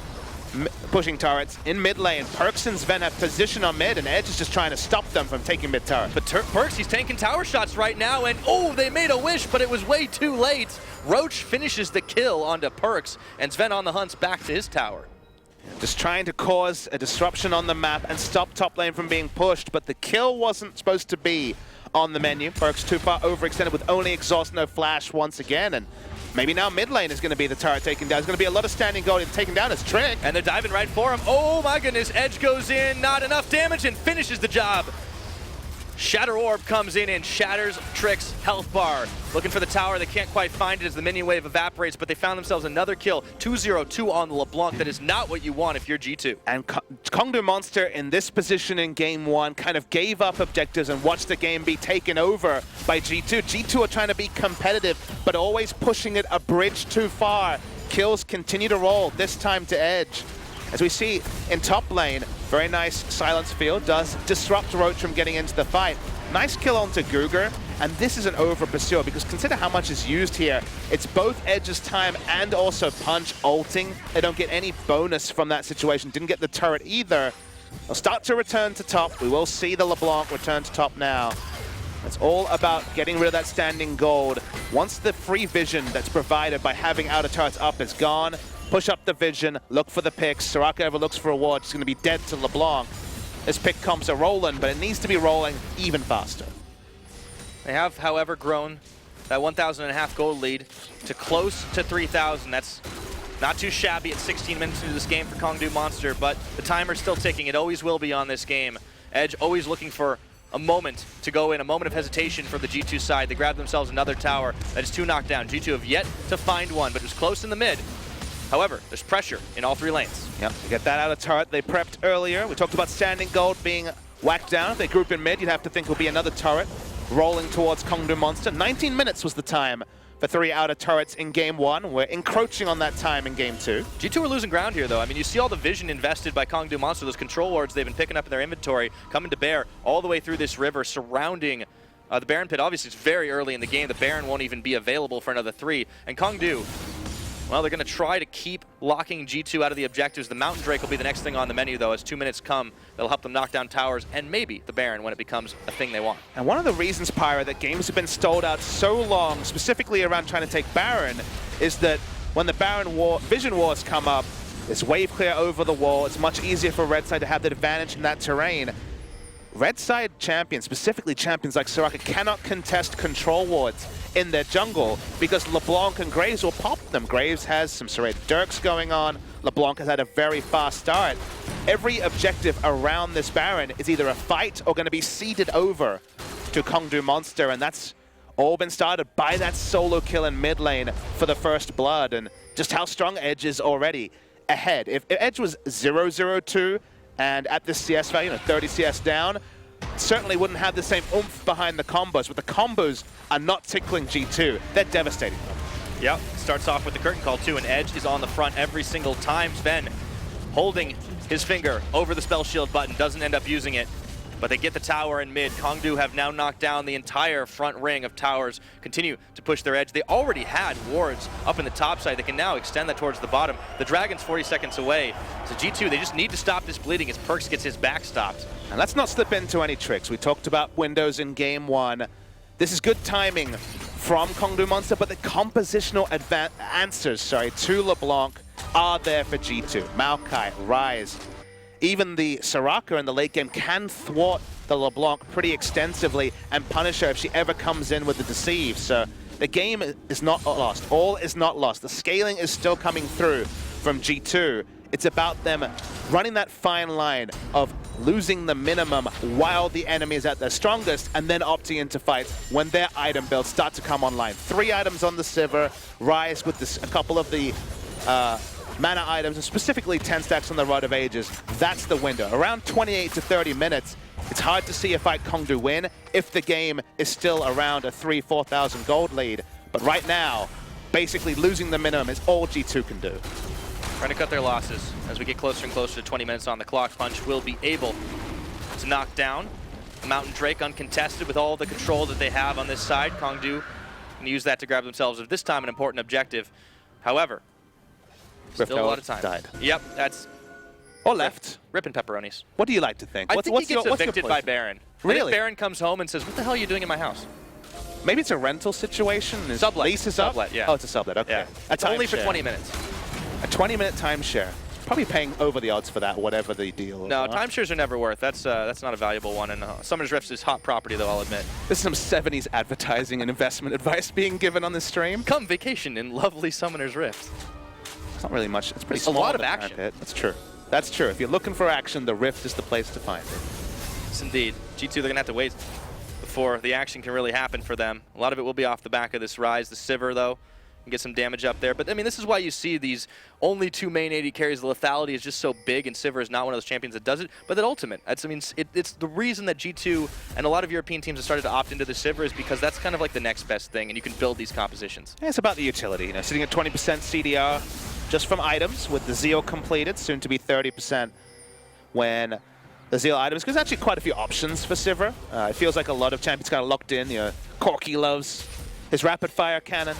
pushing turrets in mid lane, Perks and Sven have position on mid, and Edge is just trying to stop them from taking mid turret. But Perks, he's tanking tower shots right now, and oh, they made a wish, but it was way too late. Roach finishes the kill onto Perks, and Sven on the hunt's back to his tower. Just trying to cause a disruption on the map and stop top lane from being pushed, but the kill wasn't supposed to be on the menu. Perks too far overextended with only exhaust, no flash once again, and maybe now mid lane is going to be the turret taken down. There's going to be a lot of standing gold and taken down as Trick. And they're diving right for him. Oh my goodness, Edge goes in, not enough damage, and finishes the job. Shatter Orb comes in and shatters Trick's health bar. Looking for the tower, they can't quite find it as the minion wave evaporates, but they found themselves another kill. 2-0-2 on the LeBlanc. That is not what you want if you're G2. And Kongdoo Monster in this position in game one kind of gave up objectives and watched the game be taken over by G2. G2 are trying to be competitive, but always pushing it a bridge too far. Kills continue to roll, this time to Edge. As we see in top lane, very nice silence field, does disrupt Roach from getting into the fight. Nice kill onto Guger, and this is an over pursuer because consider how much is used here. It's both Edge's time and also Punch ulting. They don't get any bonus from that situation. Didn't get the turret either. They'll start to return to top. We will see the LeBlanc return to top now. It's all about getting rid of that standing gold. Once the free vision that's provided by having outer turrets up is gone, push up the vision, look for the picks. Soraka ever looks for a ward, she's going to be dead to LeBlanc. This pick comps are rolling, but it needs to be rolling even faster. They have, however, grown that 1,500 gold lead to close to 3,000. That's not too shabby at 16 minutes into this game for Kongdoo Monster, but the timer's still ticking. It always will be on this game. Edge always looking for a moment to go in, a moment of hesitation from the G2 side. They grab themselves another tower. That is 2 knocked down. G2 have yet to find one, but it was close in the mid. However, there's pressure in all 3 lanes. Yep, to get that out of turret they prepped earlier. We talked about standing gold being whacked down. If they group in mid, you'd have to think will be another turret rolling towards Kongdoo Monster. 19 minutes was the time for 3 outer turrets in game 1. We're encroaching on that time in game 2. G2 are losing ground here, though. I mean, you see all the vision invested by Kongdoo Monster, those control wards they've been picking up in their inventory, coming to bear all the way through this river, surrounding the Baron pit. Obviously, it's very early in the game. The Baron won't even be available for another 3. And Kongdoo, well, they're going to try to keep locking G2 out of the objectives. The Mountain Drake will be the next thing on the menu, though. As 2 minutes come, that'll help them knock down towers and maybe the Baron when it becomes a thing they want. And one of the reasons, Pyra, that games have been stalled out so long, specifically around trying to take Baron, is that when the Baron Vision Wars come up, it's wave clear over the wall. It's much easier for Red Side to have the advantage in that terrain. Red Side champions, specifically champions like Soraka, cannot contest control wards in their jungle because LeBlanc and Graves will pop them. Graves has some serrated Dirks going on. LeBlanc has had a very fast start. Every objective around this Baron is either a fight or going to be ceded over to Kongdoo Monster, and that's all been started by that solo kill in mid lane for the first blood, and just how strong Edge is already ahead. If Edge was 0-0-2 and at this CS value, 30 CS down, certainly wouldn't have the same oomph behind the combos, but the combos are not tickling G2. They're devastating. Yep, starts off with the curtain call too, and Edge is on the front every single time. Sven holding his finger over the spell shield button, doesn't end up using it. But they get the tower in mid. Kongdoo have now knocked down the entire front ring of towers, continue to push their edge. They already had wards up in the top side. They can now extend that towards the bottom. The Dragon's 40 seconds away. So G2, they just need to stop this bleeding as Perkz gets his back stopped. And let's not slip into any tricks. We talked about windows in game one. This is good timing from Kongdoo Monster, but the compositional answers to LeBlanc are there for G2. Maokai, Ryze, even the Soraka in the late game can thwart the LeBlanc pretty extensively and punish her if she ever comes in with the Deceive. So the game is not lost. All is not lost. The scaling is still coming through from G2. It's about them running that fine line of losing the minimum while the enemy is at their strongest and then opting into fights when their item builds start to come online. 3 items on the Sivir, Ryze with a couple of the mana items, and specifically 10 stacks on the Rod of Ages. That's the window. Around 28 to 30 minutes, it's hard to see a fight Kongdoo win if the game is still around a 3,000-4,000 gold lead. But right now, basically losing the minimum is all G2 can do. Trying to cut their losses as we get closer and closer to 20 minutes on the clock. Punch will be able to knock down Mountain Drake uncontested with all the control that they have on this side. Kongdoo can use that to grab themselves at this time an important objective. However, still a lot of time. Died. Yep, that's or left. Ripping pepperonis. What do you like to think? I think he gets evicted by point? Baron. Really? Baron comes home and says, "What the hell are you doing in my house?" Maybe it's a rental situation. His Sublet. lease is up? Sublet, yeah. Oh, it's a sublet. Okay. Yeah. A It's only for timeshare. 20 minutes. A 20-minute timeshare. Probably paying over the odds for that, whatever the deal is. No, timeshares are never worth. That's not a valuable one. And Summoner's Rift is hot property, though, I'll admit. This is some 70s advertising and investment advice being given on this stream. Come vacation in lovely Summoner's Rift. It's not really much. It's pretty It's small. a lot of but action. That's true. That's true. If you're looking for action, the Rift is the place to find it. Yes, indeed. G2, they're going to have to wait before the action can really happen for them. A lot of it will be off the back of this Ryze. The Sivir, though, can get some damage up there. But, I mean, this is why you see these only 2 main AD carries. The lethality is just so big, and Sivir is not one of those champions that does it. But that ultimate, it's the reason that G2 and a lot of European teams have started to opt into the Sivir is because that's kind of like the next best thing, and you can build these compositions. Yeah, it's about the utility. You know, sitting at 20% CDR just from items with the Zeal completed, soon to be 30% when the Zeal items. There's actually quite a few options for Sivir. It feels like a lot of champions kind of locked in. You know, Corki loves his rapid fire cannon.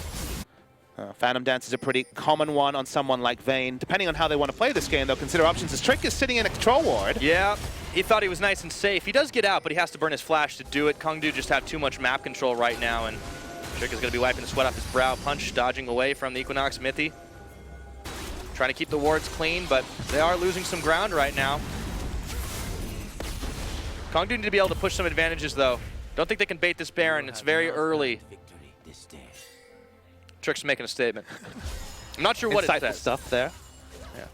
Phantom Dance is a pretty common one on someone like Vayne. Depending on how they want to play this game, they'll consider options. As Trick is sitting in a control ward. Yeah, he thought he was nice and safe. He does get out, but he has to burn his flash to do it. Kongdoo just have too much map control right now, and Trick is going to be wiping the sweat off his brow. Punch dodging away from the Equinox Mithy. Trying to keep the wards clean, but they are losing some ground right now. Kongdoo need to be able to push some advantages, though. Don't think they can bait this Baron. It's very early. Trick's making a statement. I'm not sure what it Insightful says. stuff there. Yeah.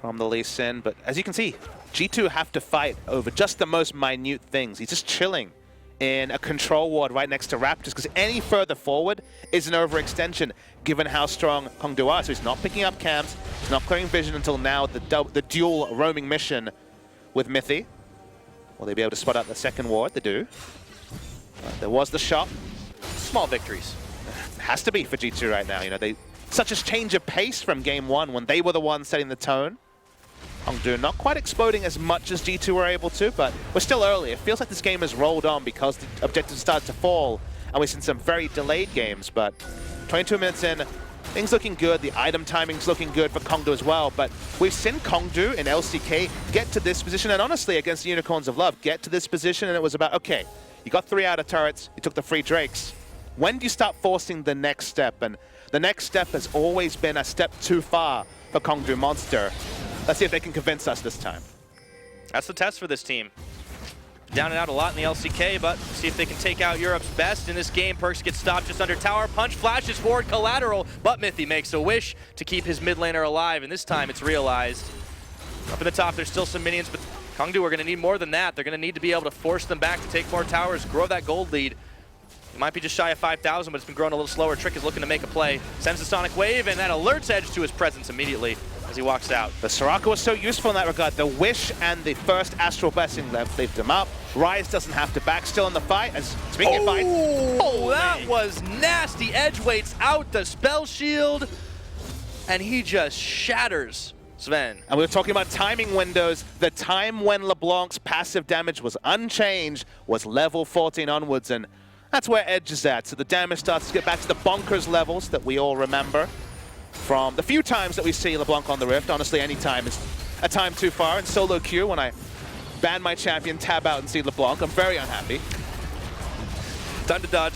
From the Lee Sin, but as you can see, G2 have to fight over just the most minute things. He's just chilling in a control ward right next to Raptors, because any further forward is an overextension, given how strong Kongdoo are. So he's not picking up camps, he's not clearing vision until now, the dual roaming mission with Mithy. Will they be able to spot out the second ward? They do. There was the shot. Small victories. Has to be for G2 right now. You know, such a change of pace from game one when they were the ones setting the tone. Kongdoo not quite exploding as much as G2 were able to, but we're still early. It feels like this game has rolled on because the objectives started to fall, and we've seen some very delayed games, but 22 minutes in, things looking good. The item timing's looking good for Kongdoo as well, but we've seen Kongdoo in LCK get to this position, and honestly, against the Unicorns of Love, get to this position, and it was about, okay, you got 3 outer turrets, you took the free Drakes. When do you start forcing the next step? And the next step has always been a step too far for Kongdoo Monster. Let's see if they can convince us this time. That's the test for this team. Down and out a lot in the LCK, but see if they can take out Europe's best in this game. Perkz gets stopped just under tower. Punch flashes forward, collateral, but Mithy makes a wish to keep his mid laner alive, and this time it's realized. Up at the top, there's still some minions, but Kongdoo are going to need more than that. They're going to need to be able to force them back to take more towers, grow that gold lead. It might be just shy of 5,000, but it's been growing a little slower. Trick is looking to make a play. Sends the Sonic Wave, and that alerts Edge to his presence immediately as he walks out. The Soraka was so useful in that regard. The Wish and the first Astral Blessing left him up. Rise doesn't have to back, still in the fight. As speaking of fight, Oh, that was nasty. Edge waits out the spell shield, and he just shatters Sven. and we were talking about timing windows. The time when LeBlanc's passive damage was unchanged was level 14 onwards, and that's where Edge is at. So the damage starts to get back to the bonkers levels that we all remember from the few times that we see LeBlanc on the Rift. Honestly, any time is a time too far. In solo queue, when I ban my champion, tab out and see LeBlanc, I'm very unhappy. Time to dodge.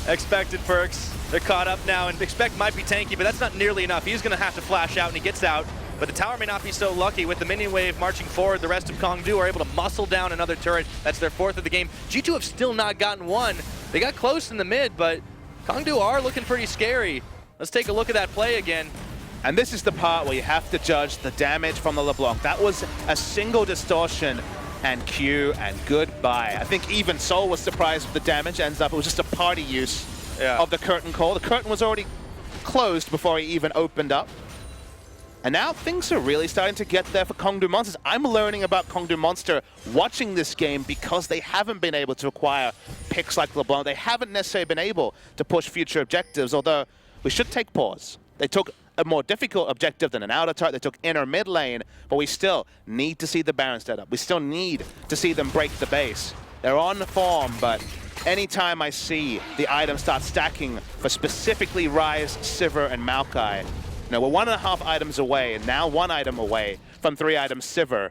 Expected perks. They're caught up now, and expect might be tanky, but that's not nearly enough. He's going to have to flash out, and he gets out. But the tower may not be so lucky. With the minion wave marching forward, the rest of Kongdoo are able to muscle down another turret. That's their 4th of the game. G2 have still not gotten one. They got close in the mid, but Kongdoo are looking pretty scary. Let's take a look at that play again. And this is the part where you have to judge the damage from the LeBlanc. That was a single distortion and Q and goodbye. I think even Soul was surprised with the damage. Ends up, it was just a party use of the curtain call. The curtain was already closed before he even opened up. And now things are really starting to get there for Kongdoo Monsters. I'm learning about Kongdoo Monster watching this game because they haven't been able to acquire picks like LeBlanc. They haven't necessarily been able to push future objectives, although we should take pause. They took a more difficult objective than an outer turret. They took inner mid lane, but we still need to see the Baron set up. We still need to see them break the base. They're on form, but anytime I see the items start stacking for specifically Rise, Sivir, and Maokai, you know, we're 1.5 items away, and now 1 item away from 3 items Sivir.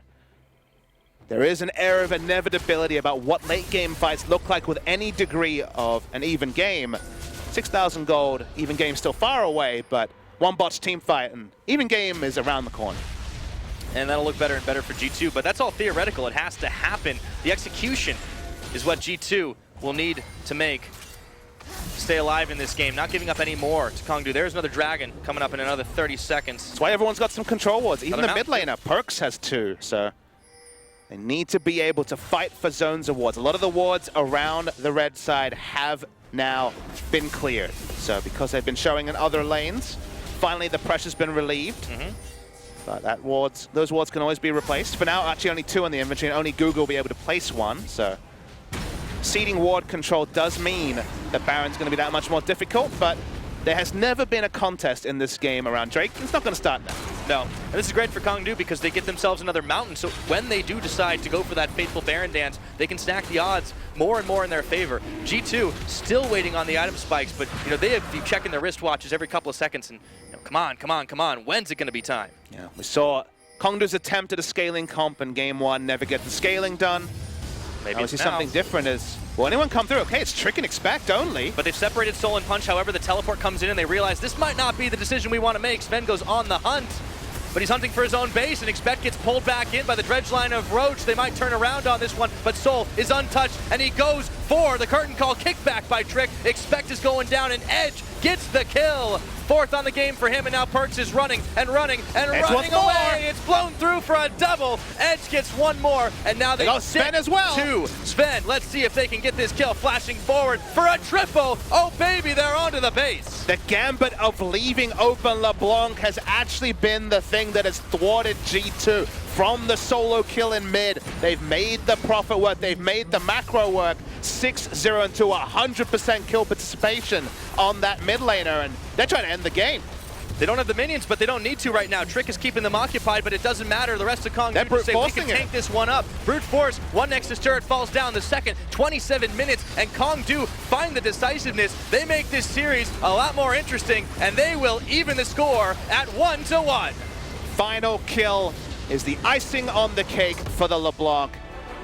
There is an air of inevitability about what late game fights look like with any degree of an even game. 6,000 gold, even game still far away, but one bot's team fight, and even game is around the corner. And that'll look better and better for G2, but that's all theoretical. It has to happen. The execution is what G2 will need to make stay alive in this game, not giving up any more to Kongdoo. There's another dragon coming up in another 30 seconds. That's why everyone's got some control wards. Even Another the mid laner, Perks has 2, so they need to be able to fight for zones of wards. A lot of the wards around the red side have now been cleared. So because they've been showing in other lanes, finally the pressure's been relieved. But those wards can always be replaced. For now, actually only 2 in the inventory, and only Google will be able to place 1. So seeding ward control does mean that Baron's going to be that much more difficult, but there has never been a contest in this game around Drake. It's not going to start now. No, and this is great for Kongdoo because they get themselves another mountain, so when they do decide to go for that fateful Baron dance, they can stack the odds more and more in their favor. G2 still waiting on the item spikes, but you know they have been checking their wristwatches every couple of seconds, and you know, come on, come on, come on, when's it going to be time? Yeah, we saw Kongdoo's attempt at a scaling comp in game 1 never get the scaling done. Maybe Now we it's see now. something different is, will anyone come through? Okay, it's Trick and Expect only. But they've separated Soul and Punch. However, the teleport comes in and they realize this might not be the decision we want to make. Sven goes on the hunt, but he's hunting for his own base, and Expect gets pulled back in by the dredge line of Roach. They might turn around on this one, but Soul is untouched, and he goes for the curtain call. Kickback by Trick. Expect is going down, and Edge gets the kill. 4th on the game for him, and now Perks is running and running and Edge running wants more. away. It's blown through for a double. Edge gets 1 more, and now they got Sven as well. 2. Sven, let's see if they can get this kill. Flashing forward for a triple. Oh baby, they're onto the base. The gambit of leaving open LeBlanc has actually been the thing that has thwarted G2 from the solo kill in mid. They've made the profit work, they've made the macro work. 6-0 into 100% kill participation on that mid laner, and they're trying to end the game. They don't have the minions, but they don't need to right now. Trick is keeping them occupied, but it doesn't matter. The rest of Kongdoo They're brute say we forcing can it. tank this one up. Brute force, 1 Nexus turret falls down. The second, 27 minutes, and Kongdoo find the decisiveness. They make this series a lot more interesting, and they will even the score at 1-1. Final kill is the icing on the cake for the LeBlanc.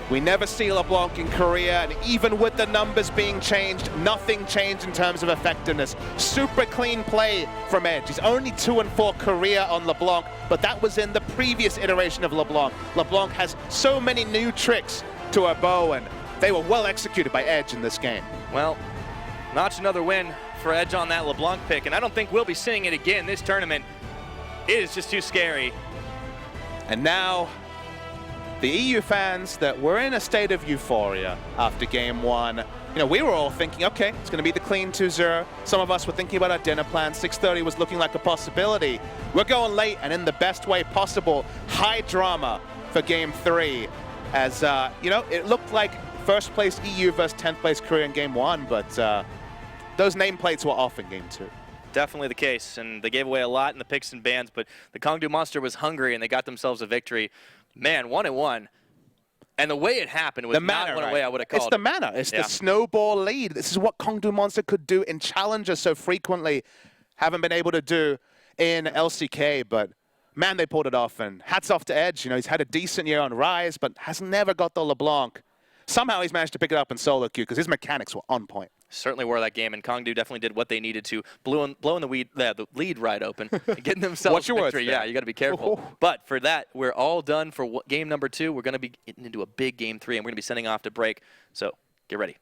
We never see LeBlanc in Korea, and even with the numbers being changed, nothing changed in terms of effectiveness. Super clean play from Edge. He's only 2-4 Korea on LeBlanc, but that was in the previous iteration of LeBlanc. LeBlanc has so many new tricks to her bow, and they were well executed by Edge in this game. Well, notch another win for Edge on that LeBlanc pick, and I don't think we'll be seeing it again this tournament. It is just too scary. And now, the EU fans that were in a state of euphoria after game 1. You know, we were all thinking, okay, it's going to be the clean 2-0. Some of us were thinking about our dinner plan. 6:30 was looking like a possibility. We're going late and in the best way possible. High drama for game 3. As, you know, it looked like first place EU versus 10th place Korea in game 1, but those nameplates were off in game 2. Definitely the case, and they gave away a lot in the picks and bans, but the Kongdoo Monster was hungry, and they got themselves a victory. Man, 1-1. And the way it happened was not one way I would have called It's the mana. It's the snowball lead. This is what Kongdoo Monster could do in Challenger so frequently. Haven't been able to do in LCK, but man, they pulled it off. And hats off to Edge. You know, he's had a decent year on Rise, but has never got the LeBlanc. Somehow he's managed to pick it up in solo queue because his mechanics were on point. Certainly were that game, and Kongdoo definitely did what they needed to, blowing the lead right open, and getting themselves Watch your victory. words, Yeah, you got to be careful. But for that, we're all done for game number 2. We're going to be getting into a big game 3, and we're going to be sending off to break. So get ready.